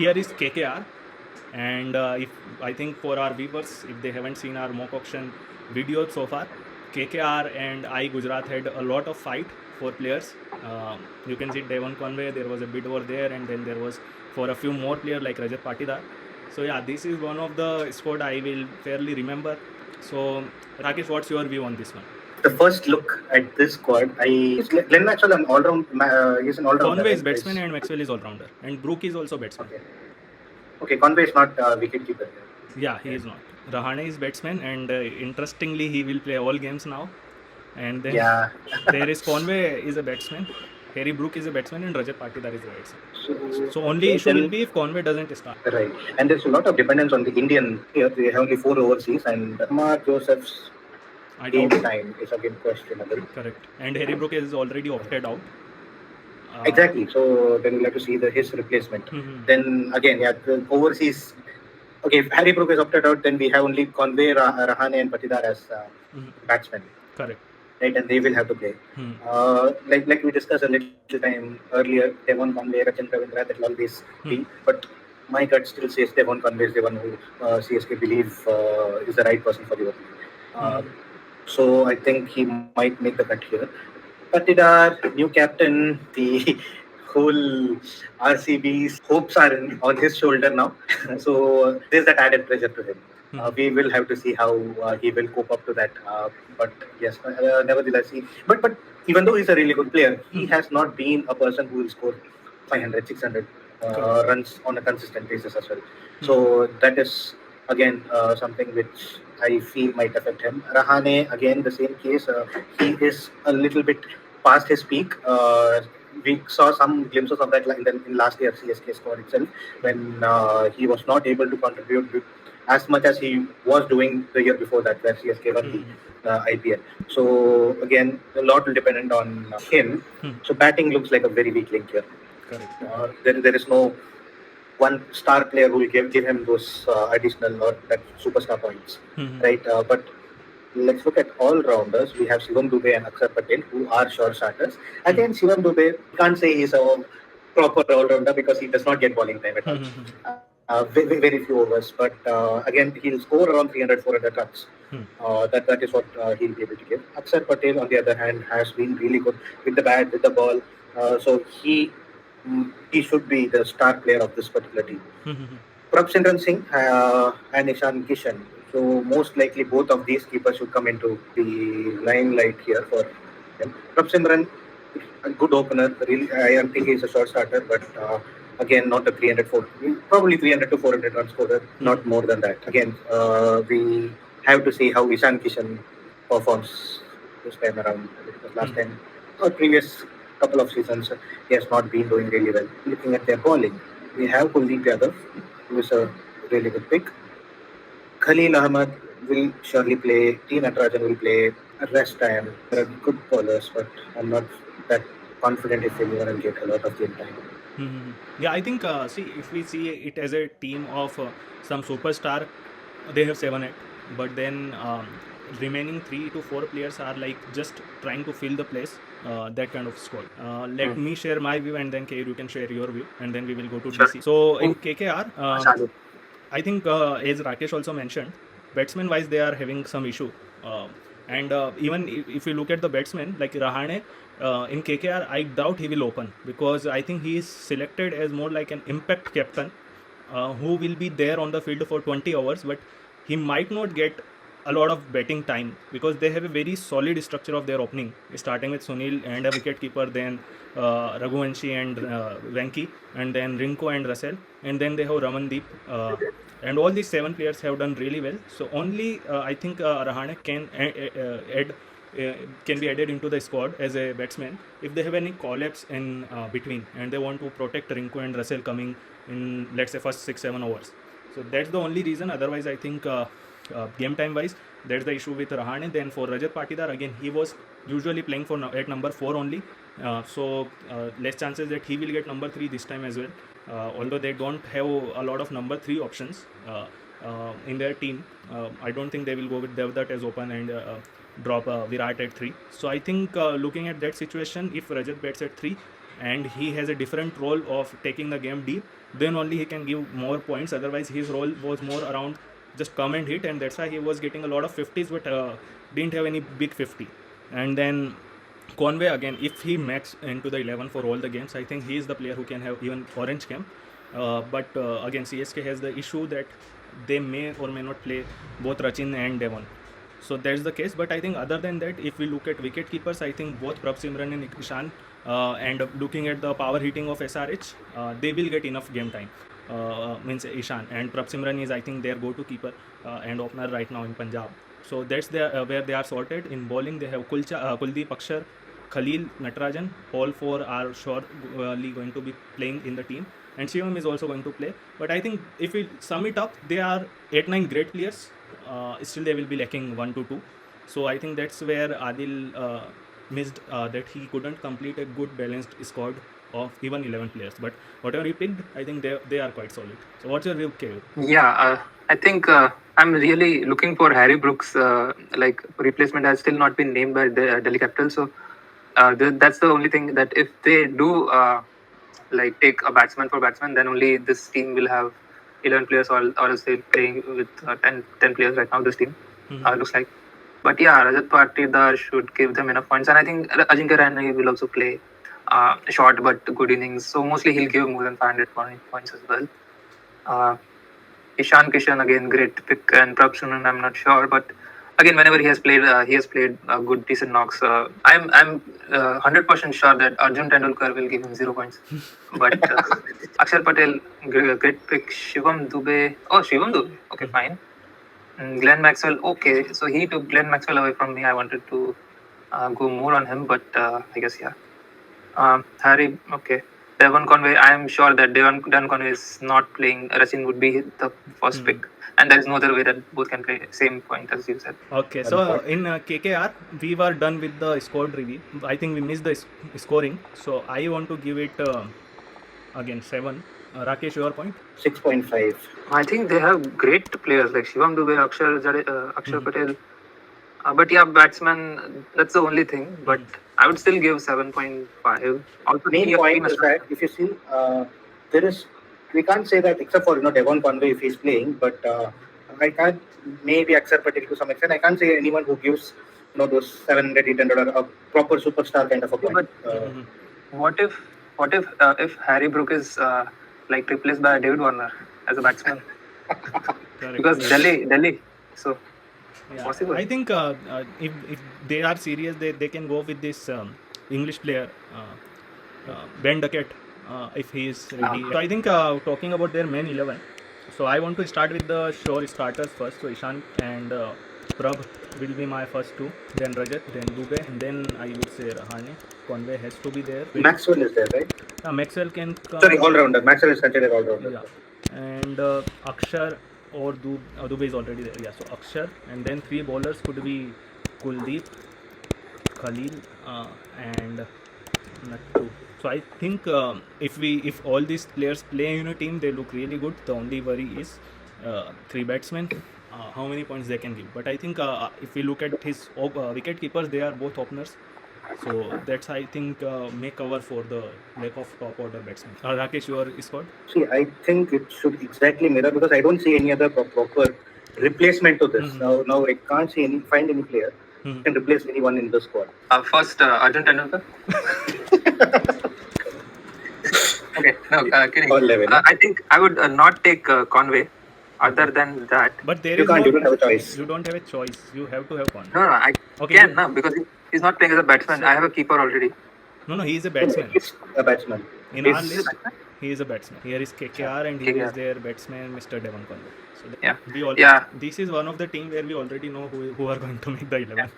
here is KKR, and if I think for our viewers, if they haven't seen our mock auction video so far, KKR and I Gujarat had a lot of fight for players. You can see Devon Conway, there was a bid over there, and then there was for a few more players like Rajat Patidar. So yeah, this is one of the squad I will fairly remember. So Rakesh, what's your view on this one? The first look at this squad, Glenn Maxwell an all-round. He's an all-rounder. Conway is right? batsman and Maxwell is all-rounder, and Brook is also batsman. Okay, Conway is not wicket keeper. Yeah, he is not. Rahane is batsman, and interestingly, he will play all games now. And then there is Conway is a batsman, Harry Brook is a batsman, and Rajat Patidar is a batsman. So only issue will be if Conway doesn't start. Right, and there's a lot of dependence on the Indian. Here they have only 4 overseas, and Amar Joseph's game time is again questionable. Correct, and Harry Brook is already opted out. Exactly. So then we'll have to see his replacement. Then again, the overseas. Okay, if Harry Brook is opted out, then we have only Conway, Rahane, and Patidar as batsmen. Correct. Right, and they will have to play. Like we discussed a little time earlier, Devon Conway, Rachin Ravindra, that will always be. But my gut still says Devon Conway is the one who CSK believe is the right person for the opening. So I think he might make the cut here. Patidar, new captain, the whole RCB's hopes are on his shoulder now. So there's that added pressure to him. We will have to see how he will cope up to that. But yes, nevertheless, but even though he's a really good player, he has not been a person who will score 500, 600 runs on a consistent basis as well. So that is again something which I feel might affect him. Rahane, again, the same case. He is a little bit past his peak. We saw some glimpses of that in last year's CSK squad itself, when he was not able to contribute as much as he was doing the year before that, where CSK won the IPL. So again, a lot will depend on him. So batting looks like a very weak link here. Correct. There is no one star player who will give him those additional or that superstar points, right? But let's look at all-rounders. We have Shivam Dubey and Akshar Patel, who are sure starters. Again, Shivam Dubey, can't say he's a proper all-rounder because he does not get bowling time at all. Very few overs, but again, he'll score around 300, 400 runs. That is what he'll be able to give. Akshar Patel, on the other hand, has been really good with the bat, with the ball. So he should be the star player of this particular team. Prabhsimran Singh and Ishan Kishan. So most likely both of these keepers should come into the limelight here for him. Prabhsimran, a good opener. Really, I think he's a short starter, but again, not a probably 300 to 400 run scorer, not more than that. Again, we have to see how Ishan Kishan performs this time around. Because last time, or previous couple of seasons, he has not been doing really well. Looking at their bowling, we have Kuldeep Yadav, who is a really good pick. Khalil Ahmed will surely play. T. Natarajan will play. Rest time. There are good bowlers, but I'm not that confident if anyone will get a lot of game time. Yeah, I think, if we see it as a team of some superstar, they have 7-8. But then remaining 3 to 4 players are like just trying to fill the place, that kind of squad. Let me share my view, and then KR, you can share your view, and then we will go to DC. So in KKR, I think as Rakesh also mentioned, batsman wise they are having some issue, and even if you look at the batsmen like Rahane, in KKR I doubt he will open, because I think he is selected as more like an impact captain, who will be there on the field for 20 hours, but he might not get a lot of batting time, because they have a very solid structure of their opening, starting with Sunil and a wicket keeper, then Raghuvanshi and Venki, and then Rinko and Russell, and then they have Ramandeep, and all these 7 players have done really well. So only I think Rahane can can be added into the squad as a batsman if they have any collapse in between, and they want to protect Rinko and Russell coming in, let's say, first 6-7 overs. So that's the only reason. Otherwise, I think game time wise, that's the issue with Rahane. Then for Rajat Patidar, again, he was usually playing at number 4 only, so less chances that he will get number 3 this time as well, although they don't have a lot of number 3 options in their team. I don't think they will go with Devdutt as open and drop Virat at 3. So I think looking at that situation, if Rajat bats at 3 and he has a different role of taking the game deep, then only he can give more points. Otherwise, his role was more around just come and hit, and that's why he was getting a lot of 50s, but didn't have any big 50. And then Conway again, if he max into the 11 for all the games, I think he is the player who can have even orange camp. But again, CSK has the issue that they may or may not play both Rachin and Devon. So that's the case. But I think other than that, if we look at wicket keepers, I think both Prabh Simran and Ishan, and looking at the power hitting of SRH, they will get enough game time. Means Ishan and Prabh Simran is, I think, their go-to keeper and opener right now in Punjab. So that's where they are sorted. In bowling, they have Kuldeep, Akshar, Khalil, Natarajan. All four are surely going to be playing in the team. And Shivam is also going to play. But I think if we sum it up, they are 8-9 great players. Still, they will be lacking 1 to 2. So I think that's where Adil missed, that he couldn't complete a good balanced squad of even 11 players. But whatever he picked, I think they are quite solid. So what's your view, Kev? Yeah, I think I'm really looking for Harry Brooks. Like replacement has still not been named by the Delhi Capitals, so that's the only thing that if they do like take a batsman for batsman, then only this team will have 11 players, or else they're playing with 10 players right now. This team looks like. But yeah, Rajat Patidar should give them enough points, and I think Ajinkya Rahane will also play short but good innings. So mostly he'll give more than 500 points as well. Ishan Kishan again, great pick, and Prabh Sunan, I'm not sure, but again, whenever he has played good, decent knocks. I'm 100% sure that Arjun Tendulkar will give him 0 points. But Akshar Patel, great pick. Shivam Dubey, okay, fine. Glenn Maxwell, okay, so he took Glenn Maxwell away from me. I wanted to go more on him, but I guess yeah. Harry, okay. Devon Conway, I am sure that Devon Conway is not playing. Rachin would be the first pick, and there is no other way that both can play. Same point as you said. Okay, so in KKR, we were done with the squad review. I think we missed the scoring, so I want to give it again 7. Rakesh, your point? 6.5. I think they have great players like Shivam Dubey, Akshar Patel. But yeah, batsman, that's the only thing. But I would still give 7.5. Also, main point is that if you see, we can't say that except for Devon Conway if he's playing, but I can't, maybe Akshar Patel to some extent. I can't say anyone who gives those 700, 800 a proper superstar kind of a point. But what if Harry Brook is like replaced by David Warner as a batsman? Because Delhi, so. Yeah, possible. I think if they are serious, they can go with this English player, Ben Duckett, if he is ready. So I think talking about their main 11, so I want to start with the sure starters first. So Ishan and Prabh will be my first two, then Rajat, then Dubey, and then I would say Rahane. Conway has to be there. Maxwell is there, right? Maxwell can come. Sorry, all-rounder. Maxwell is considered all-rounder. Yeah. And Akshar or Dubey is already there. Yeah, so Akshar, and then 3 bowlers could be Kuldeep, Khalil, and Nattu. So I think if all these players play in a team, they look really good. The only worry is 3 batsmen, how many points they can give. But I think if we look at his wicket keepers, they are both openers. So that's, I think, may cover for the lack of top order batsmen. Rakesh, your squad? See, I think it should exactly mirror, because I don't see any other proper replacement to this. Now I can't find any player who can replace anyone in the squad. First, Arjun Tendulkar. Okay, no, kidding. I think I would not take Conway. Other than that, but you don't have a choice. You don't have a choice. You have to have Conway. No, I can no, because he's not playing as a batsman. I have a keeper already. No, he is a batsman. He's a batsman. In our list, he is a batsman. Here is KKR, and here is their batsman, Mr. Devon Conway. So this is one of the team where we already know who are going to make the 11.